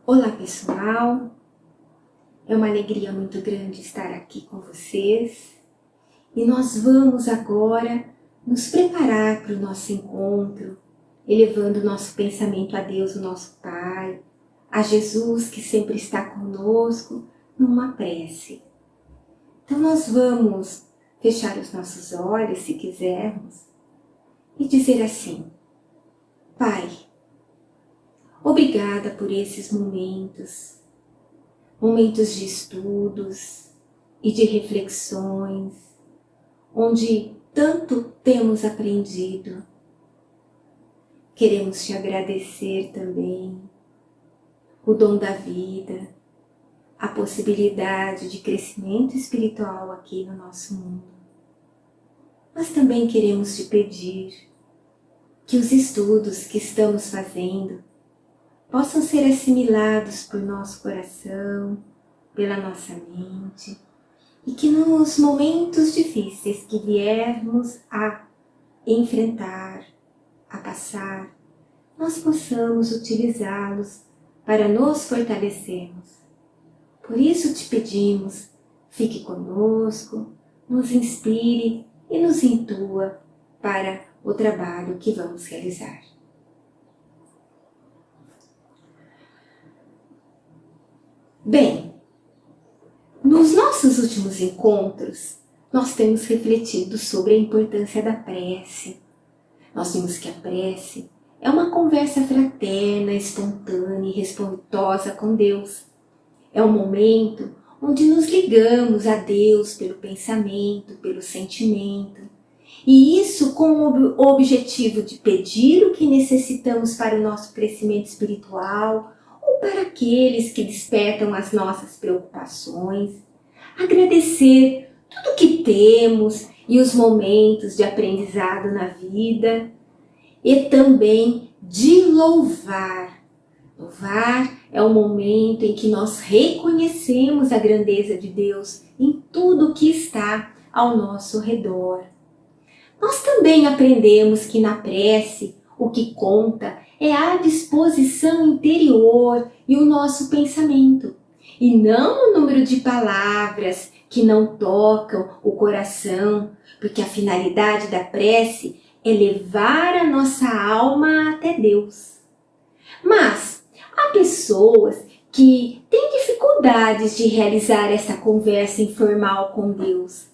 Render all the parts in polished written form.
Olá pessoal, é uma alegria muito grande estar aqui com vocês e nós vamos agora nos preparar para o nosso encontro, elevando o nosso pensamento a Deus, o nosso Pai, a Jesus que sempre está conosco numa prece. Então nós vamos fechar os nossos olhos se quisermos e dizer assim: Pai, obrigada por esses momentos de estudos e de reflexões, onde tanto temos aprendido. Queremos te agradecer também o dom da vida, a possibilidade de crescimento espiritual aqui no nosso mundo. Mas também queremos te pedir que os estudos que estamos fazendo possam ser assimilados por nosso coração, pela nossa mente, e que nos momentos difíceis que viermos a enfrentar, a passar, nós possamos utilizá-los para nos fortalecermos. Por isso te pedimos, fique conosco, nos inspire e nos intua para o trabalho que vamos realizar. Bem, nos nossos últimos encontros, nós temos refletido sobre a importância da prece. Nós vimos que a prece é uma conversa fraterna, espontânea e respeitosa com Deus. É um momento onde nos ligamos a Deus pelo pensamento, pelo sentimento. E isso com o objetivo de pedir o que necessitamos para o nosso crescimento espiritual, ou para aqueles que despertam as nossas preocupações, agradecer tudo o que temos e os momentos de aprendizado na vida, e também de louvar. Louvar é o momento em que nós reconhecemos a grandeza de Deus em tudo o que está ao nosso redor. Nós também aprendemos que na prece o que conta é a disposição interior e o nosso pensamento, e não o número de palavras que não tocam o coração, porque a finalidade da prece é levar a nossa alma até Deus. Mas há pessoas que têm dificuldades de realizar essa conversa informal com Deus.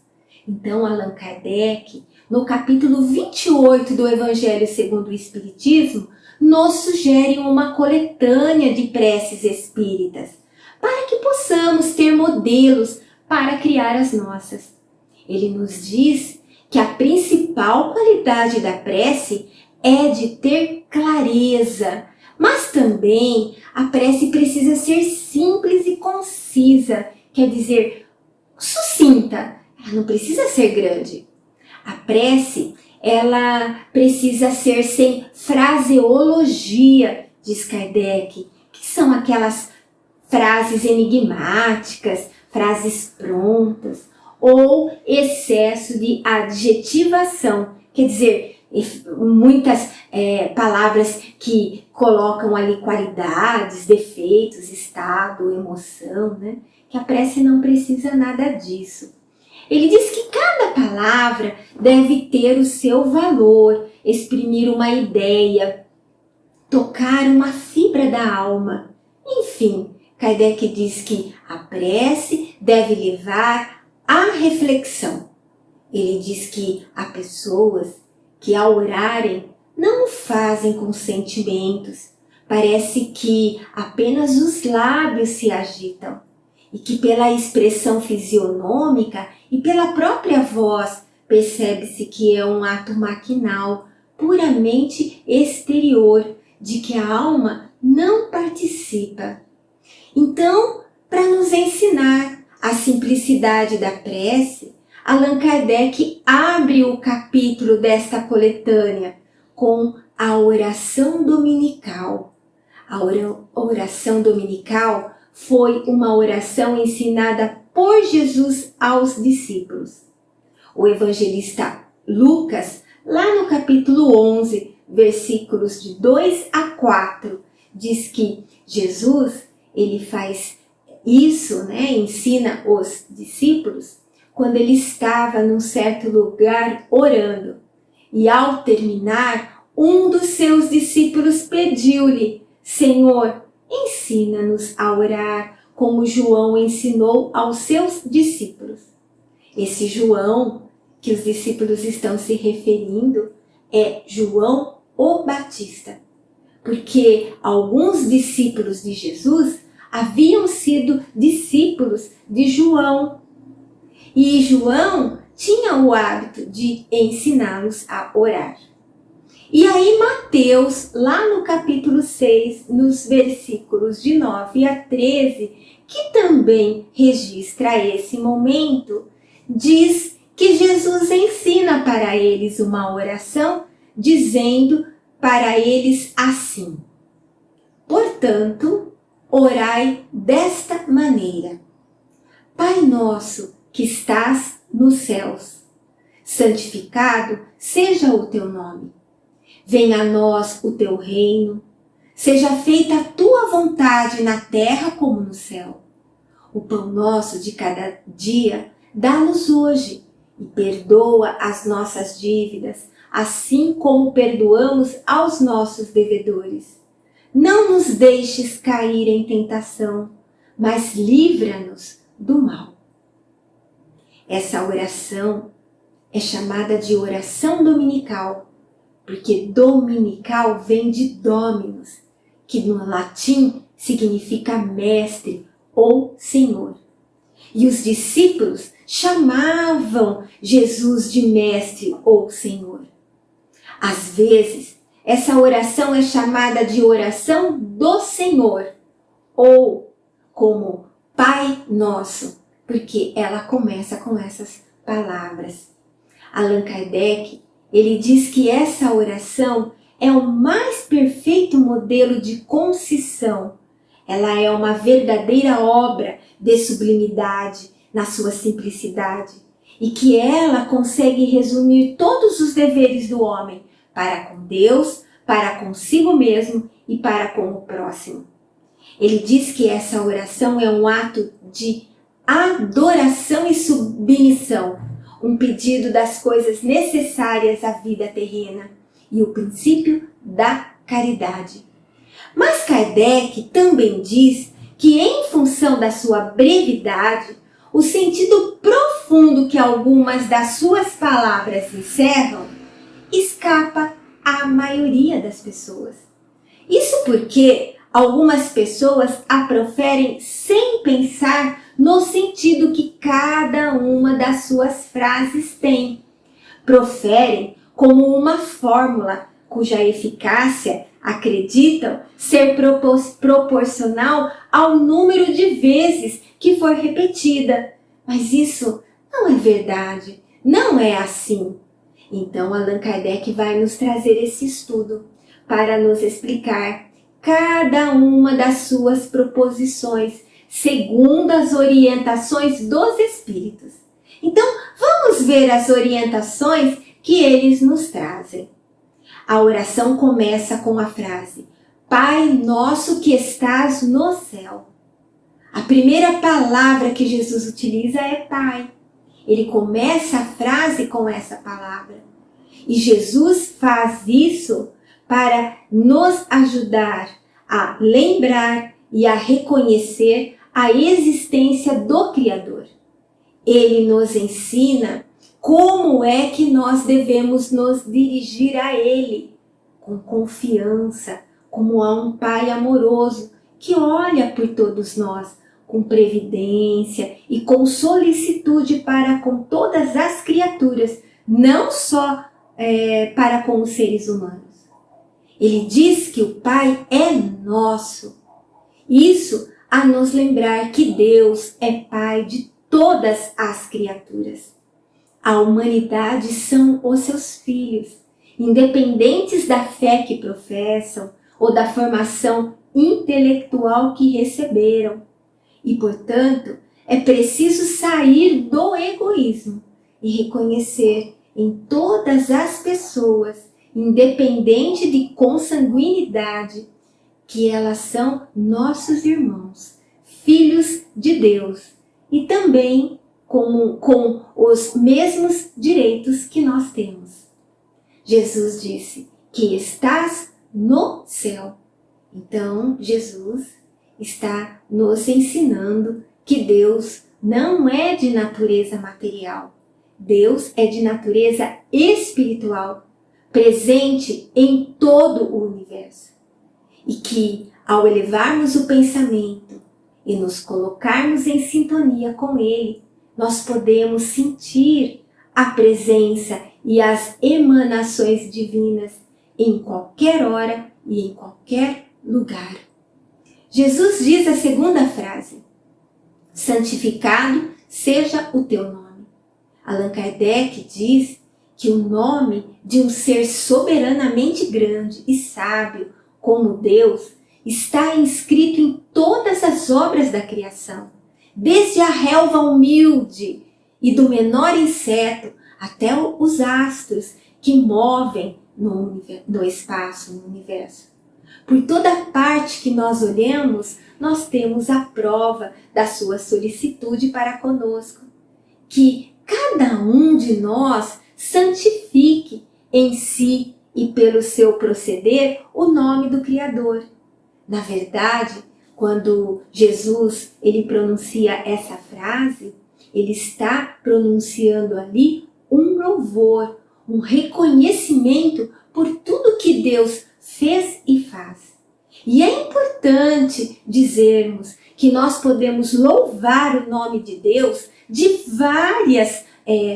Então Allan Kardec, no capítulo 28 do Evangelho segundo o Espiritismo, nos sugere uma coletânea de preces espíritas, para que possamos ter modelos para criar as nossas. Ele nos diz que a principal qualidade da prece é de ter clareza, mas também a prece precisa ser simples e concisa, quer dizer, sucinta, ela não precisa ser grande. A prece, ela precisa ser sem fraseologia, diz Kardec, que são aquelas frases enigmáticas, frases prontas, ou excesso de adjetivação, quer dizer, muitas palavras que colocam ali qualidades, defeitos, estado, emoção, né? Que a prece não precisa nada disso. Ele diz que cada palavra deve ter o seu valor, exprimir uma ideia, tocar uma fibra da alma. Enfim, Kardec diz que a prece deve levar à reflexão. Ele diz que há pessoas que ao orarem não o fazem com sentimentos, parece que apenas os lábios se agitam, e que pela expressão fisionômica e pela própria voz percebe-se que é um ato maquinal, puramente exterior, de que a alma não participa. Então, para nos ensinar a simplicidade da prece, Allan Kardec abre o capítulo desta coletânea com a oração dominical. A oração dominical foi uma oração ensinada por Jesus aos discípulos. O evangelista Lucas, lá no capítulo 11, versículos de 2 a 4, diz que Jesus ele faz isso, né, ensina os discípulos, quando ele estava num certo lugar orando. E ao terminar, um dos seus discípulos pediu-lhe: Senhor, ensina-nos a orar, como João ensinou aos seus discípulos. Esse João que os discípulos estão se referindo é João o Batista, porque alguns discípulos de Jesus haviam sido discípulos de João, e João tinha o hábito de ensiná-los a orar. E aí Mateus, lá no capítulo 6, nos versículos de 9 a 13, que também registra esse momento, diz que Jesus ensina para eles uma oração, dizendo para eles assim: Portanto, orai desta maneira: Pai nosso que estás nos céus, santificado seja o teu nome. Venha a nós o teu reino, seja feita a tua vontade na terra como no céu. O pão nosso de cada dia dá-nos hoje e perdoa as nossas dívidas, assim como perdoamos aos nossos devedores. Não nos deixes cair em tentação, mas livra-nos do mal. Essa oração é chamada de oração dominical, porque dominical vem de dominus, que no latim significa mestre ou senhor. E os discípulos chamavam Jesus de mestre ou senhor. Às vezes, essa oração é chamada de oração do Senhor, ou como Pai Nosso, porque ela começa com essas palavras. Allan Kardec, ele diz que essa oração é o mais perfeito modelo de concisão. Ela é uma verdadeira obra de sublimidade na sua simplicidade e que ela consegue resumir todos os deveres do homem para com Deus, para consigo mesmo e para com o próximo. Ele diz que essa oração é um ato de adoração e submissão, um pedido das coisas necessárias à vida terrena e o princípio da caridade. Mas Kardec também diz que, em função da sua brevidade, o sentido profundo que algumas das suas palavras encerram escapa à maioria das pessoas. Isso porque algumas pessoas a proferem sem pensar no sentido que cada uma das suas frases tem. Proferem como uma fórmula cuja eficácia acreditam ser proporcional ao número de vezes que for repetida. Mas isso não é verdade, não é assim. Então Allan Kardec vai nos trazer esse estudo para nos explicar cada uma das suas proposições segundo as orientações dos Espíritos. Então vamos ver as orientações que eles nos trazem. A oração começa com a frase: Pai nosso que estás no céu. A primeira palavra que Jesus utiliza é Pai. Ele começa a frase com essa palavra. E Jesus faz isso para nos ajudar a lembrar e a reconhecer a existência do Criador. Ele nos ensina como é que nós devemos nos dirigir a Ele, com confiança, como a um Pai amoroso que olha por todos nós, com previdência e com solicitude para com todas as criaturas, não só para com os seres humanos. Ele diz que o Pai é nosso. Isso a nos lembrar que Deus é Pai de todas as criaturas. A humanidade são os seus filhos, independentes da fé que professam ou da formação intelectual que receberam. E, portanto, é preciso sair do egoísmo e reconhecer em todas as pessoas, independente de consanguinidade, que elas são nossos irmãos, filhos de Deus e também com os mesmos direitos que nós temos. Jesus disse que estás no céu. Então, Jesus está nos ensinando que Deus não é de natureza material. Deus é de natureza espiritual, presente em todo o universo. E que, ao elevarmos o pensamento e nos colocarmos em sintonia com Ele, nós podemos sentir a presença e as emanações divinas em qualquer hora e em qualquer lugar. Jesus diz a segunda frase: santificado seja o teu nome. Allan Kardec diz que o nome de um ser soberanamente grande e sábio como Deus está inscrito em todas as obras da criação, desde a relva humilde e do menor inseto até os astros que movem no espaço, no universo. Por toda parte que nós olhamos, nós temos a prova da sua solicitude para conosco. Que cada um de nós santifique em si e pelo seu proceder o nome do Criador. Na verdade, quando Jesus ele pronuncia essa frase, ele está pronunciando ali um louvor, um reconhecimento por tudo que Deus fez e faz. E é importante dizermos que nós podemos louvar o nome de Deus de várias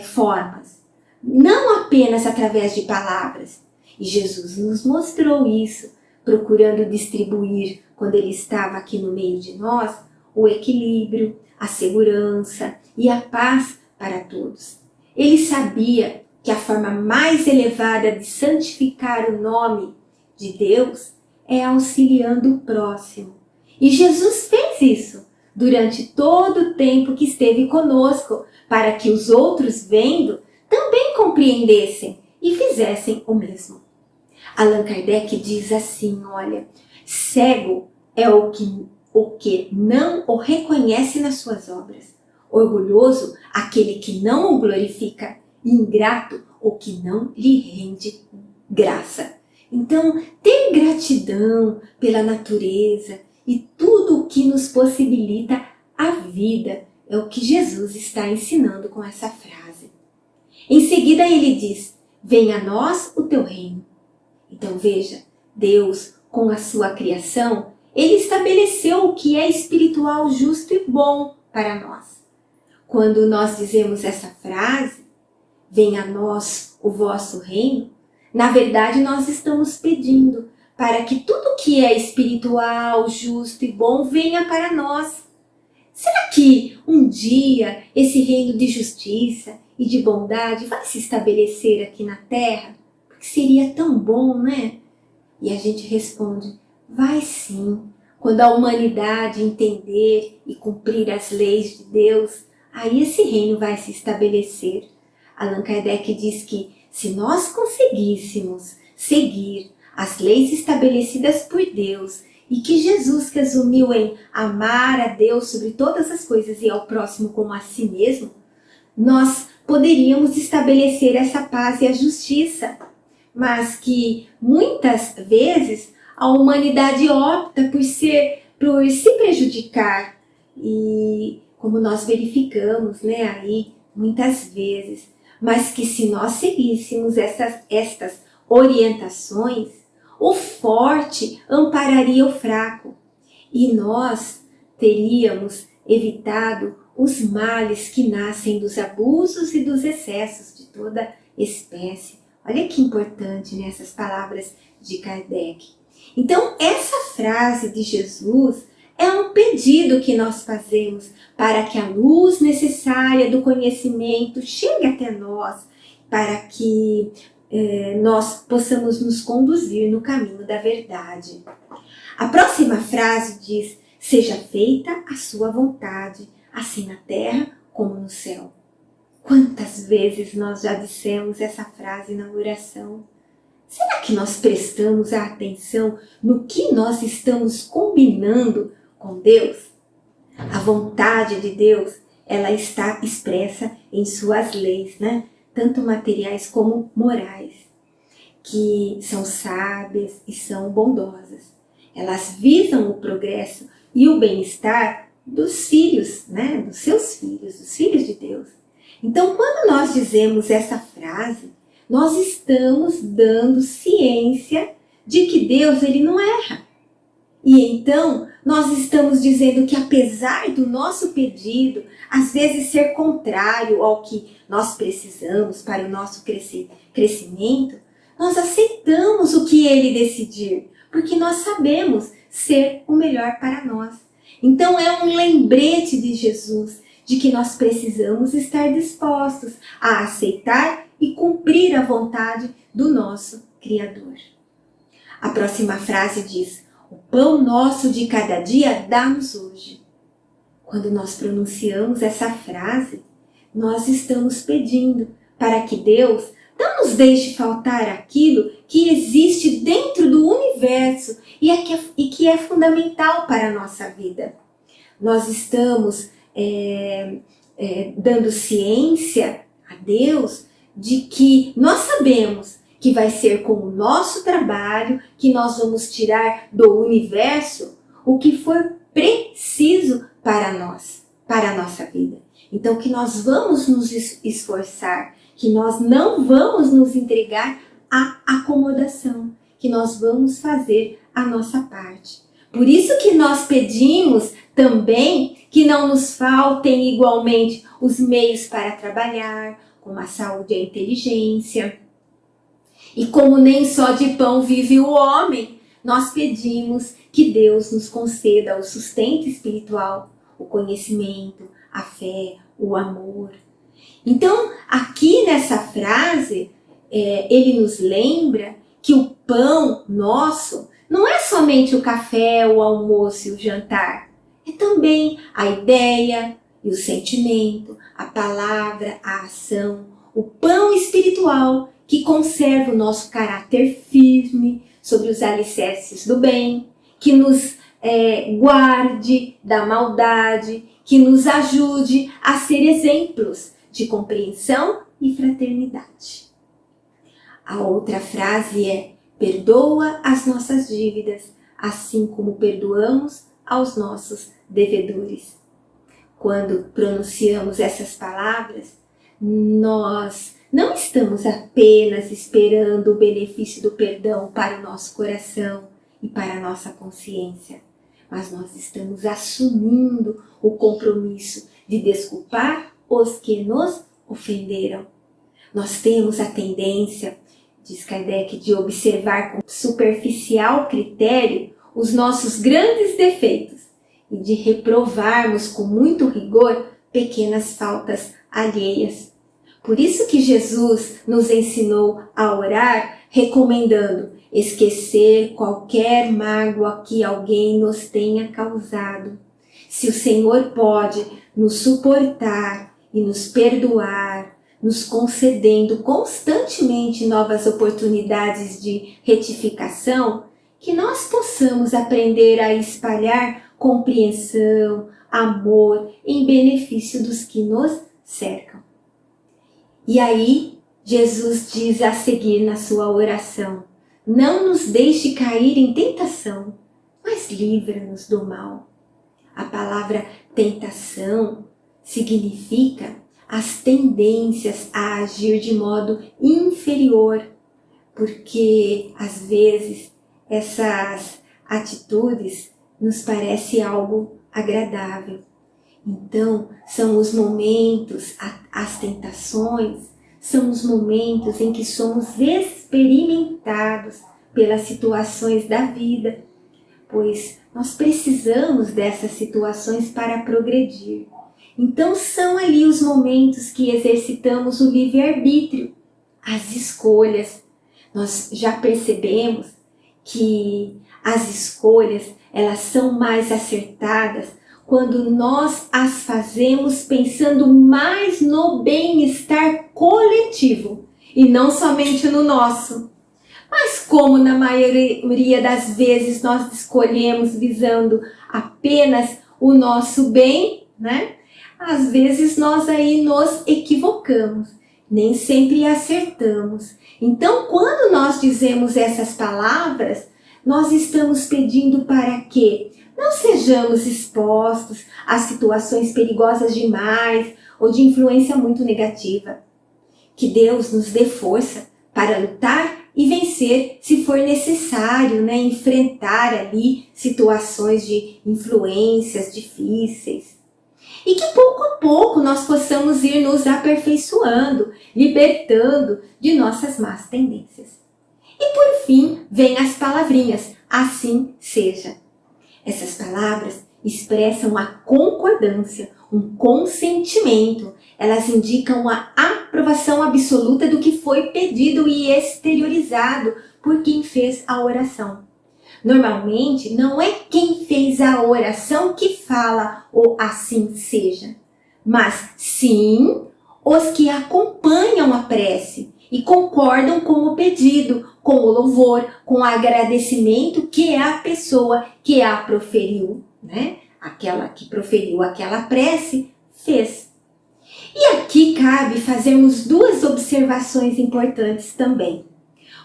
formas, não apenas através de palavras. E Jesus nos mostrou isso, procurando distribuir, quando ele estava aqui no meio de nós, o equilíbrio, a segurança e a paz para todos. Ele sabia que a forma mais elevada de santificar o nome de Deus é auxiliando o próximo. E Jesus fez isso durante todo o tempo que esteve conosco, para que os outros, vendo, também compreendessem e fizessem o mesmo. Allan Kardec diz assim, olha, cego é o que não o reconhece nas suas obras, orgulhoso aquele que não o glorifica, ingrato o que não lhe rende graça. Então, ter gratidão pela natureza e tudo o que nos possibilita a vida é o que Jesus está ensinando com essa frase. Em seguida ele diz, venha a nós o teu reino. Então veja, Deus, com a sua criação, ele estabeleceu o que é espiritual, justo e bom para nós. Quando nós dizemos essa frase, venha a nós o vosso reino, na verdade nós estamos pedindo para que tudo que é espiritual, justo e bom venha para nós. Será que um dia esse reino de justiça e de bondade vai se estabelecer aqui na Terra? Porque seria tão bom, né? E a gente responde, vai sim. Quando a humanidade entender e cumprir as leis de Deus, aí esse reino vai se estabelecer. Allan Kardec diz que se nós conseguíssemos seguir as leis estabelecidas por Deus e que Jesus resumiu em amar a Deus sobre todas as coisas e ao próximo como a si mesmo, nós poderíamos estabelecer essa paz e a justiça. Mas que muitas vezes a humanidade opta por se prejudicar. E como nós verificamos, né, aí muitas vezes, mas que se nós seguíssemos estas orientações, o forte ampararia o fraco e nós teríamos evitado os males que nascem dos abusos e dos excessos de toda espécie. Olha que importante nessas palavras de Kardec. Então, essa frase de Jesus é um pedido que nós fazemos para que a luz necessária do conhecimento chegue até nós, para que nós possamos nos conduzir no caminho da verdade. A próxima frase diz, seja feita a sua vontade, assim na terra como no céu. Quantas vezes nós já dissemos essa frase na oração? Será que nós prestamos a atenção no que nós estamos combinando com Deus? A vontade de Deus, ela está expressa em suas leis, né? Tanto materiais como morais, que são sábias e são bondosas. Elas visam o progresso e o bem-estar dos filhos, né? Dos seus filhos, dos filhos de Deus. Então, quando nós dizemos essa frase, nós estamos dando ciência de que Deus, ele não erra. E então, nós estamos dizendo que apesar do nosso pedido, às vezes ser contrário ao que nós precisamos para o nosso crescimento, nós aceitamos o que ele decidir, porque nós sabemos ser o melhor para nós. Então é um lembrete de Jesus de que nós precisamos estar dispostos a aceitar e cumprir a vontade do nosso Criador. A próxima frase diz: o pão nosso de cada dia dá-nos hoje. Quando nós pronunciamos essa frase, nós estamos pedindo para que Deus não nos deixe faltar aquilo que existe dentro do universo e que é fundamental para a nossa vida. Nós estamos dando ciência a Deus de que nós sabemos que vai ser com o nosso trabalho que nós vamos tirar do universo o que for preciso para nós, para a nossa vida. Então que nós vamos nos esforçar, que nós não vamos nos entregar à acomodação, que nós vamos fazer a nossa parte. Por isso que nós pedimos também que não nos faltem igualmente os meios para trabalhar, como a saúde e a inteligência. E como nem só de pão vive o homem, nós pedimos que Deus nos conceda o sustento espiritual, o conhecimento, a fé, o amor. Então, aqui nessa frase, ele nos lembra que o pão nosso não é somente o café, o almoço e o jantar. É também a ideia e o sentimento, a palavra, a ação, o pão espiritual que conserva o nosso caráter firme sobre os alicerces do bem, que nos guarde da maldade, que nos ajude a ser exemplos de compreensão e fraternidade. A outra frase é: perdoa as nossas dívidas, assim como perdoamos aos nossos devedores. Quando pronunciamos essas palavras, nós não estamos apenas esperando o benefício do perdão para o nosso coração e para a nossa consciência, mas nós estamos assumindo o compromisso de desculpar os que nos ofenderam. Nós temos a tendência, diz Kardec, de observar com superficial critério os nossos grandes defeitos e de reprovarmos com muito rigor pequenas faltas alheias. Por isso que Jesus nos ensinou a orar recomendando esquecer qualquer mágoa que alguém nos tenha causado. Se o Senhor pode nos suportar e nos perdoar, nos concedendo constantemente novas oportunidades de retificação, que nós possamos aprender a espalhar compreensão, amor em benefício dos que nos cercam. E aí, Jesus diz a seguir na sua oração: não nos deixe cair em tentação, mas livra-nos do mal. A palavra tentação significa as tendências a agir de modo inferior, porque às vezes essas atitudes nos parecem algo agradável. Então, são os momentos, as tentações, são os momentos em que somos experimentados pelas situações da vida, pois nós precisamos dessas situações para progredir. Então, são ali os momentos que exercitamos o livre-arbítrio, as escolhas. Nós já percebemos que as escolhas, elas são mais acertadas quando nós as fazemos pensando mais no bem-estar coletivo e não somente no nosso. Mas como na maioria das vezes nós escolhemos visando apenas o nosso bem, né? Às vezes nós aí nos equivocamos, nem sempre acertamos. Então, quando nós dizemos essas palavras, nós estamos pedindo para que não sejamos expostos a situações perigosas demais ou de influência muito negativa. Que Deus nos dê força para lutar e vencer se for necessário, né? Enfrentar ali situações de influências difíceis. E que pouco a pouco nós possamos ir nos aperfeiçoando, libertando de nossas más tendências. E por fim, vem as palavrinhas, assim seja. Essas palavras expressam a concordância, um consentimento. Elas indicam a aprovação absoluta do que foi pedido e exteriorizado por quem fez a oração. Normalmente, não é quem fez a oração que fala o assim seja, mas sim os que acompanham a prece e concordam com o pedido, com o louvor, com o agradecimento que a pessoa que a proferiu, né? Aquela que proferiu aquela prece, fez. E aqui cabe fazermos duas observações importantes também.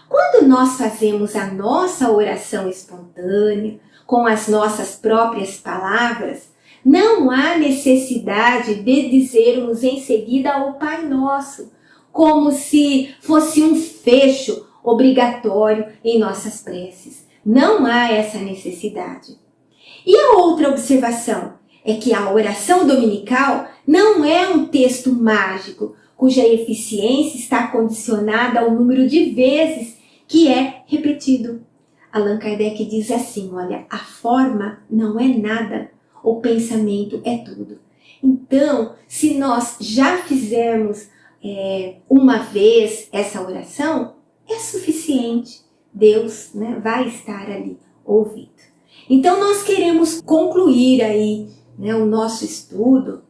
Quando nós fazemos a nossa oração espontânea, com as nossas próprias palavras, não há necessidade de dizermos em seguida o Pai Nosso, como se fosse um fecho obrigatório em nossas preces. Não há essa necessidade. E a outra observação é que a oração dominical não é um texto mágico, cuja eficiência está condicionada ao número de vezes que é repetido. Allan Kardec diz assim, olha, a forma não é nada, o pensamento é tudo. Então, se nós já fizermos uma vez essa oração, é suficiente. Deus, né, vai estar ali ouvindo. Então, nós queremos concluir aí, né, o nosso estudo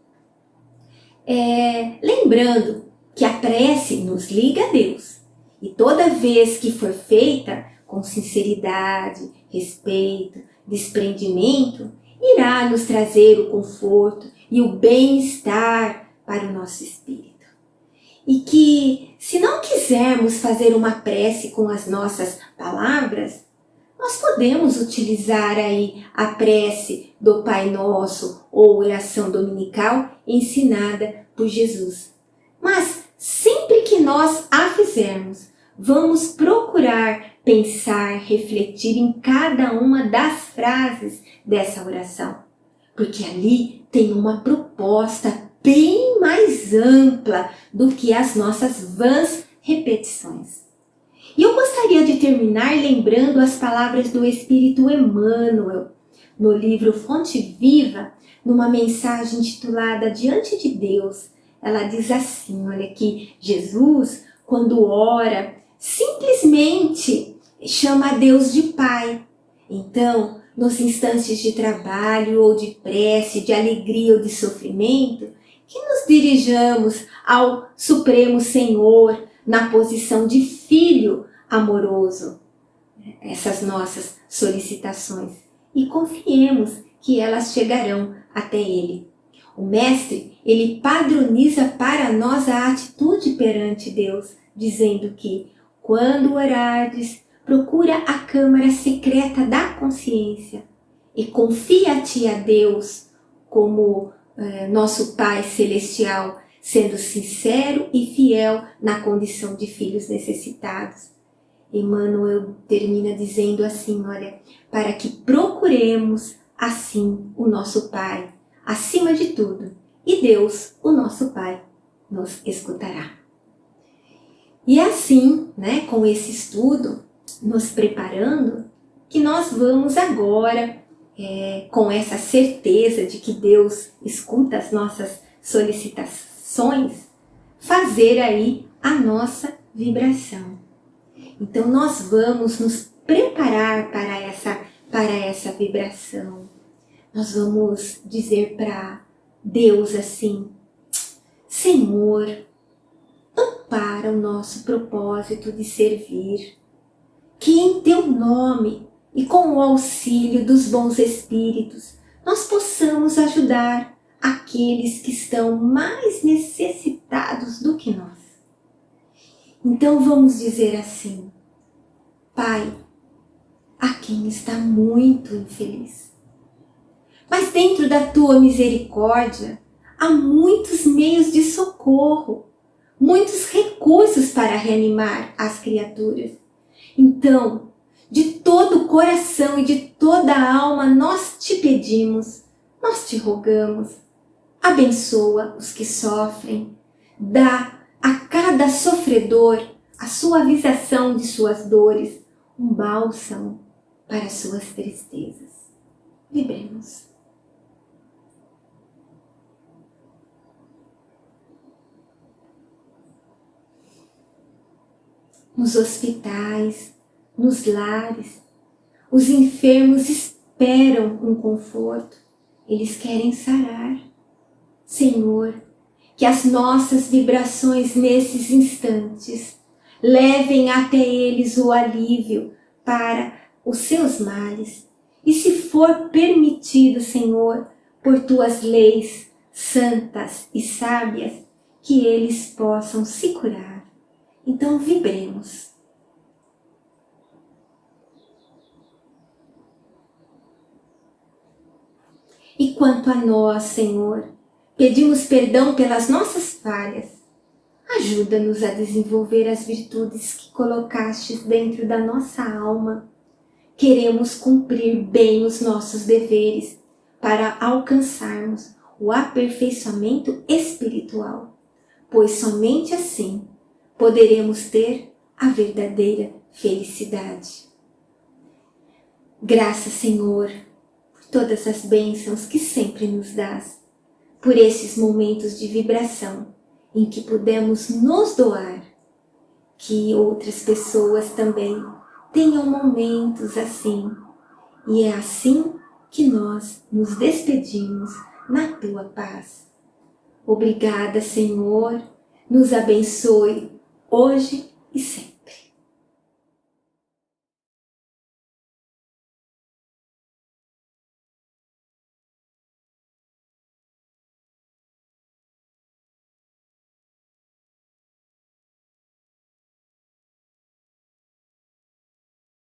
lembrando que a prece nos liga a Deus. E toda vez que for feita com sinceridade, respeito, desprendimento, irá nos trazer o conforto e o bem-estar para o nosso espírito. E que, se não quisermos fazer uma prece com as nossas palavras, nós podemos utilizar aí a prece do Pai Nosso ou oração dominical ensinada por Jesus. Mas sempre que nós a fizermos, vamos procurar pensar, refletir em cada uma das frases dessa oração, porque ali tem uma proposta bem mais ampla do que as nossas vãs repetições. E eu gostaria de terminar lembrando as palavras do Espírito Emmanuel, no livro Fonte Viva, numa mensagem intitulada Diante de Deus. Ela diz assim, olha, que Jesus, quando ora, simplesmente chama a Deus de Pai. Então, nos instantes de trabalho ou de prece, de alegria ou de sofrimento, que nos dirijamos ao Supremo Senhor na posição de filho amoroso, essas nossas solicitações, e confiemos que elas chegarão até Ele. O Mestre, ele padroniza para nós a atitude perante Deus, dizendo que, quando orardes, procura a câmara secreta da consciência e confia-te a Deus como nosso Pai Celestial, sendo sincero e fiel na condição de filhos necessitados. Emmanuel termina dizendo assim, olha, para que procuremos assim o nosso Pai, acima de tudo, e Deus, o nosso Pai, nos escutará. E assim, né, com esse estudo, nos preparando, que nós vamos agora, com essa certeza de que Deus escuta as nossas solicitações, fazer aí a nossa vibração. Então nós vamos nos preparar para essa vibração. Nós vamos dizer para Deus assim, Senhor, ampara o nosso propósito de servir que em teu nome e com o auxílio dos bons espíritos nós possamos ajudar aqueles que estão mais necessitados do que nós. Então vamos dizer assim: Pai, há quem está muito infeliz, mas dentro da tua misericórdia há muitos meios de socorro, muitos recursos para reanimar as criaturas. Então, de todo o coração e de toda a alma nós te pedimos, nós te rogamos, abençoa os que sofrem, dá a cada sofredor a suavização de suas dores, um bálsamo para suas tristezas. Vibremos. Nos hospitais, nos lares, os enfermos esperam um conforto, eles querem sarar. Senhor, que as nossas vibrações nesses instantes levem até eles o alívio para os seus males. E se for permitido, Senhor, por tuas leis santas e sábias, que eles possam se curar. Então vibremos. E quanto a nós, Senhor, pedimos perdão pelas nossas falhas. Ajuda-nos a desenvolver as virtudes que colocastes dentro da nossa alma. Queremos cumprir bem os nossos deveres para alcançarmos o aperfeiçoamento espiritual, pois somente assim poderemos ter a verdadeira felicidade. Graças, Senhor, por todas as bênçãos que sempre nos dás, por esses momentos de vibração em que podemos nos doar, que outras pessoas também tenham momentos assim, e é assim que nós nos despedimos na tua paz. Obrigada, Senhor, nos abençoe hoje e sempre.